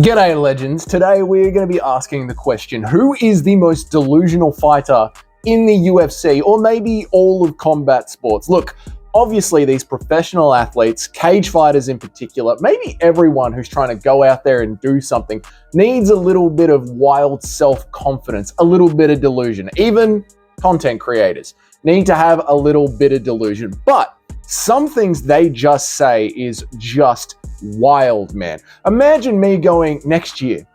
G'day legends, today we're going to be asking the question, who is the most delusional fighter in the UFC or maybe all of combat sports? Look, obviously these professional athletes, cage fighters in particular, maybe everyone who's trying to go out there and do something needs a little bit of wild self-confidence, a little bit of delusion. Even content creators need to have a little bit of delusion, but some things they just say is just wild, man. Imagine me going, next year,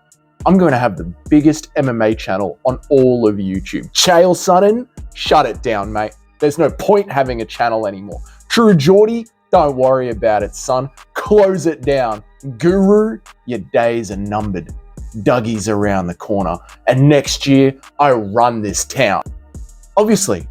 I'm going to have the biggest MMA channel on all of YouTube. Chael Sonnen, shut it down, mate. There's no point having a channel anymore. True Geordie, don't worry about it, son. Close it down. Guru, your days are numbered. Dougie's around the corner. And next year, I run this town. Obviously,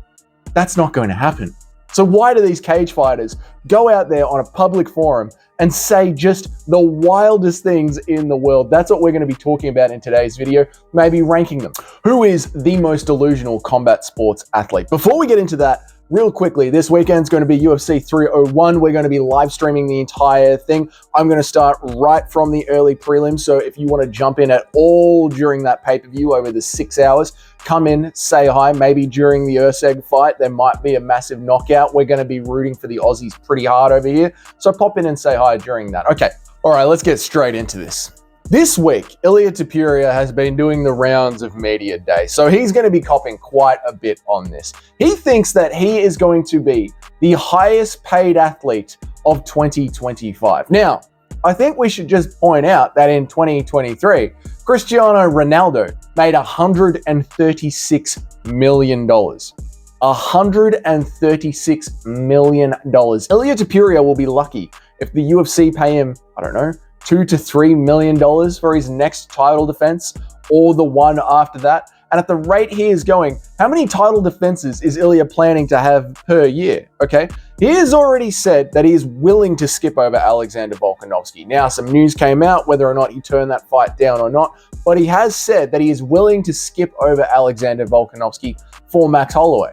that's not going to happen. So why do these cage fighters go out there on a public forum and say just the wildest things in the world? That's what we're going to be talking about in today's video, maybe ranking them. Who is the most delusional combat sports athlete? Before we get into that, real quickly, this weekend's going to be UFC 301. We're going to be live streaming the entire thing. I'm going to start right from the early prelims. So if you want to jump in at all during that pay-per-view over the 6 hours, come in, say hi. Maybe during the Urseg fight, there might be a massive knockout. We're going to be rooting for the Aussies pretty hard over here. So pop in and say hi during that. Okay. All right, let's get straight into this. This week, Ilia Topuria has been doing the rounds of media day, so he's going to be copping quite a bit on this. He thinks that he is going to be the highest paid athlete of 2025. Now, I think we should just point out that in 2023, Cristiano Ronaldo made $136 million. $136 million. Ilia Topuria will be lucky if the UFC pay him, I don't know, $2 to $3 million for his next title defense or the one after that. And at the rate he is going, how many title defenses is Ilia planning to have per year? Okay, he has already said that he is willing to skip over Alexander Volkanovski. Now, some news came out whether or not he turned that fight down or not, but he has said that he is willing to skip over Alexander Volkanovski for Max Holloway.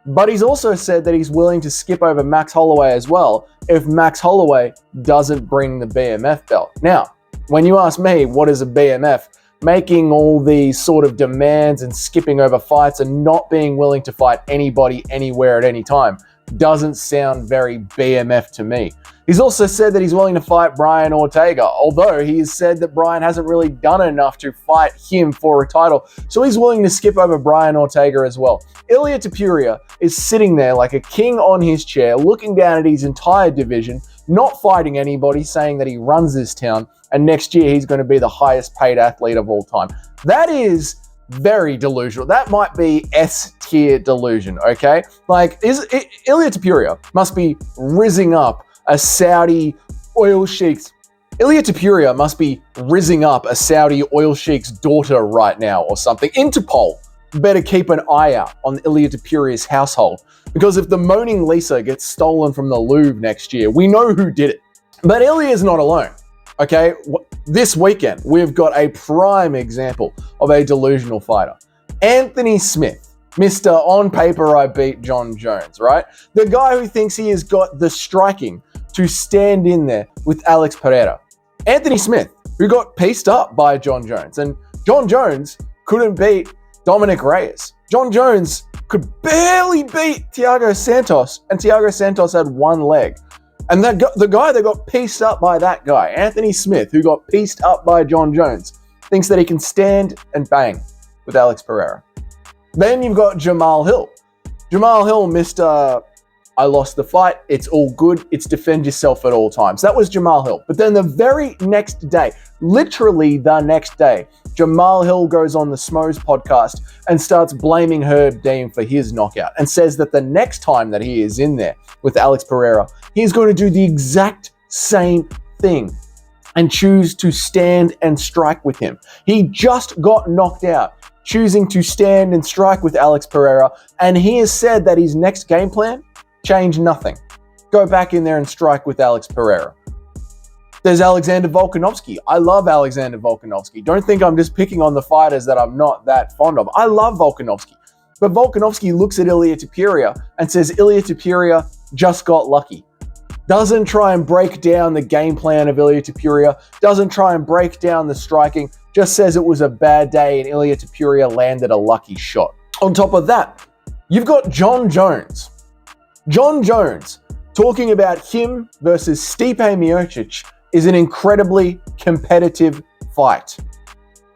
But he's also said that he's willing to skip over Max Holloway as well if Max Holloway doesn't bring the BMF belt. Now, when you ask me, what is a BMF? Making all these sort of demands and skipping over fights and not being willing to fight anybody anywhere at any time doesn't sound very BMF to me. He's also said that he's willing to fight Brian Ortega, although he has said that Brian hasn't really done enough to fight him for a title, so he's willing to skip over Brian Ortega as well. Ilia Topuria is sitting there like a king on his chair, looking down at his entire division, not fighting anybody, saying that he runs this town, and next year he's going to be the highest paid athlete of all time. That is very delusional. That might be S-tier delusion, okay? Like, Ilia Topuria must be rizzing up a Saudi oil sheik's. Ilia Topuria must be rizzing up a Saudi oil sheik's daughter right now or something. Interpol better keep an eye out on Ilia Topuria's household, because if the Moaning Lisa gets stolen from the Louvre next year, we know who did it. But Ilia's not alone. Okay, this weekend, we've got a prime example of a delusional fighter. Anthony Smith, Mr. On Paper I Beat John Jones, right? The guy who thinks he has got the striking to stand in there with Alex Pereira. Anthony Smith, who got pieced up by John Jones. And John Jones couldn't beat Dominic Reyes. John Jones could barely beat Thiago Santos, and Thiago Santos had one leg. And the guy that got pieced up by that guy, Anthony Smith, who got pieced up by John Jones, thinks that he can stand and bang with Alex Pereira. Then you've got Jamal Hill. Jamal Hill, Mr. I lost the fight, it's all good, it's defend yourself at all times. That was Jamal Hill. But then the very next day, literally the next day, Jamal Hill goes on the Smos podcast and starts blaming Herb Dean for his knockout and says that the next time that he is in there with Alex Pereira, he's going to do the exact same thing and choose to stand and strike with him. He just got knocked out, choosing to stand and strike with Alex Pereira, and he has said that his next game plan, change nothing. Go back in there and strike with Alex Pereira. There's Alexander Volkanovski. I love Alexander Volkanovski. Don't think I'm just picking on the fighters that I'm not that fond of. I love Volkanovski. But Volkanovski looks at Ilia Topuria and says, Ilia Topuria just got lucky. doesn't try and break down the game plan of Ilia Topuria, doesn't try and break down the striking, just says it was a bad day and Ilia Topuria landed a lucky shot. On top of that, you've got Jon Jones. Jon Jones talking about him versus Stipe Miocic is an incredibly competitive fight.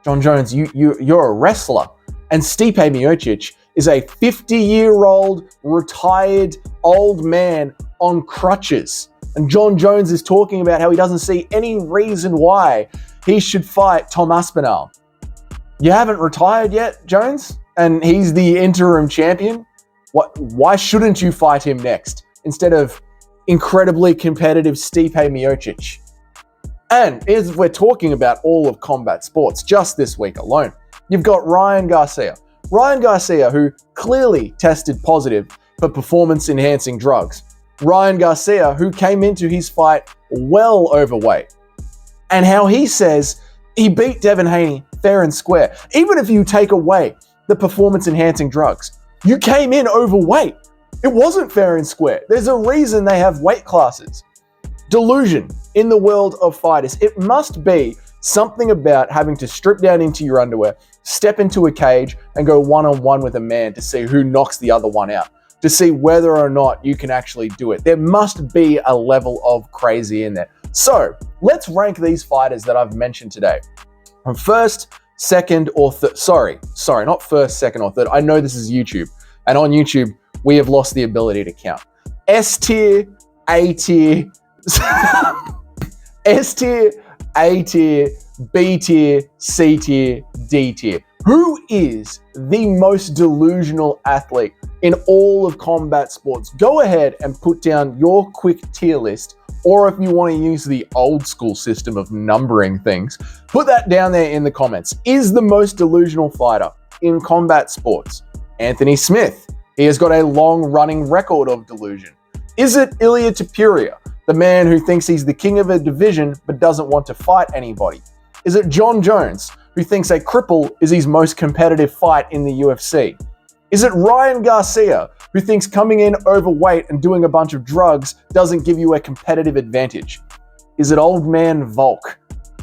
Jon Jones, you're a wrestler, and Stipe Miocic is a 50-year-old retired old man on crutches. And Jon Jones is talking about how he doesn't see any reason why he should fight Tom Aspinall. You haven't retired yet, Jones? And he's the interim champion? Why shouldn't you fight him next instead of incredibly competitive Stipe Miocic? And as we're talking about all of combat sports just this week alone, you've got Ryan Garcia. Ryan Garcia, who clearly tested positive for performance-enhancing drugs. Ryan Garcia, who came into his fight well overweight. And how he says he beat Devin Haney fair and square. Even if you take away the performance-enhancing drugs, you came in overweight. It wasn't fair and square. There's a reason they have weight classes. Delusion in the world of fighters. It must be something about having to strip down into your underwear, step into a cage, and go one-on-one with a man to see who knocks the other one out, to see whether or not you can actually do it. There must be a level of crazy in there. So let's rank these fighters that I've mentioned today from first, second, or third. Sorry, not first, second, or third. I know this is YouTube, and on YouTube, we have lost the ability to count. S tier, A tier, S tier, A tier, B tier, C tier, D tier. Who is the most delusional athlete in all of combat sports? Go ahead and put down your quick tier list, or if you want to use the old school system of numbering things, put that down there in the comments. Is the most delusional fighter in combat sports Anthony Smith? He has got a long-running record of delusion. Is it Ilia Topuria, the man who thinks he's the king of a division but doesn't want to fight anybody? Is it Jon Jones, who thinks a cripple is his most competitive fight in the UFC? Is it Ryan Garcia, who thinks coming in overweight and doing a bunch of drugs doesn't give you a competitive advantage? Is it Old Man Volk?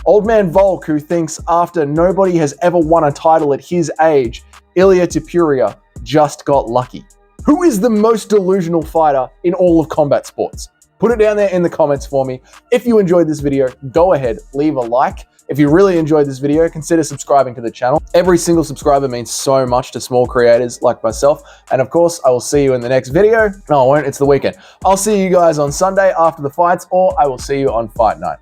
Old Man Volk, who thinks after nobody has ever won a title at his age, Ilia Topuria just got lucky. Who is the most delusional fighter in all of combat sports? Put it down there in the comments for me. If you enjoyed this video, go ahead, leave a like. If you really enjoyed this video, consider subscribing to the channel. Every single subscriber means so much to small creators like myself. And of course, I will see you in the next video. No, I won't. It's the weekend. I'll see you guys on Sunday after the fights, or I will see you on fight night.